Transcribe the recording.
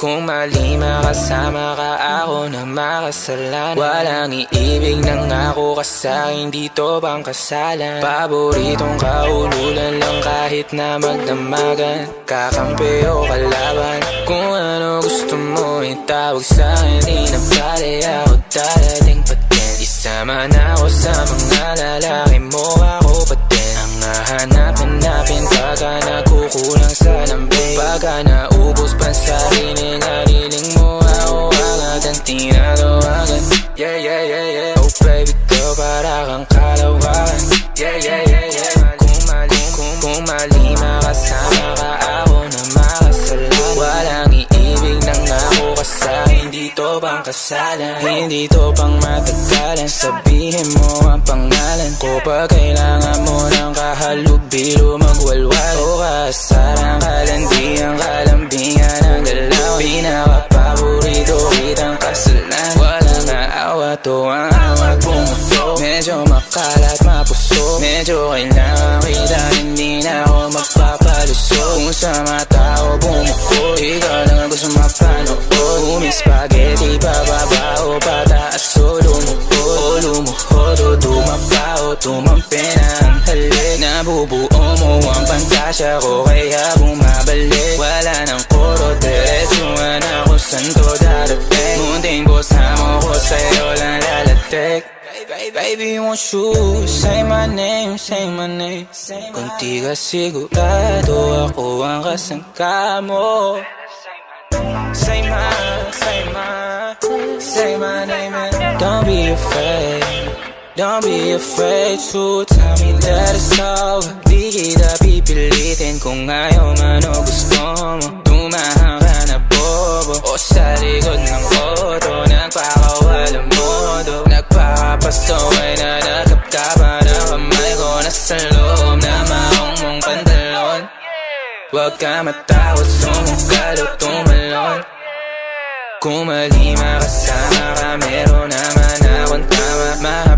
Kung mali makasama ka, ako na makasalanan. Walang iibig ng ako ka sa'kin, dito bang kasalan? Paboritong kaululan lang kahit na magdamagan. Kakampi o kalaban, kung ano gusto mo itawag sa'kin. Di na pala ako darating pa din. Isama na ako sa mga lalaki mo, ako pa din ang hahanap-hanapin pagka nagkukulang sa lambing. Pagka naubos pa sa hiniling mo, ako agad ang tinatawagan. Yeah, yeah, yeah, yeah. Oh baby girl, para kang kalawakan. Yeah, yeah, yeah, yeah. Kung mali makasama ka, ako na makasalanan. Walang iibig ng ako ka sa'kin, dito bang kasalan? Hindi to pang matagalan, sabihin mo ang pangalan ko pag kailangan mo ng kahalubilo magwalwal. O kasarang kalandiang kalambingan ng dalaw. Pinaka-paborito kitang kasalan. Walang aawa to ang awat bumuto. Medyo makalat mapuso, medyo kailangan kita, hindi na ako magpapalusot. Kung sa mata ko bumuko, ikaw lang ang gusto mapanood. Spaghetti pababa o pataas o lumuhod o tumapa o tumampi na ang halik. Nabubuo mo ang pantasya ko kaya bumabalik. Wala nang koro, diretsuhan ako saan to darating. Munting bosamo ko sa'yo lang lalatik. Baby, won't you say my name, say my name. Kung di ka sigurado, ako ang kasangka mo. Say my name and don't be afraid to tell me that it's over. Di kita pipilitin kung ayaw man o gusto mo. Tumahan ka na bobo o sa likod ng auto, nagpakawalang modo. Nagpapasaway na nakapkapan ang kamay ko nasa loob na maong mong pantalon. Huwag ka matakot, sumugal o tumalon. Kung mali makasama ka, meron naman akong tama.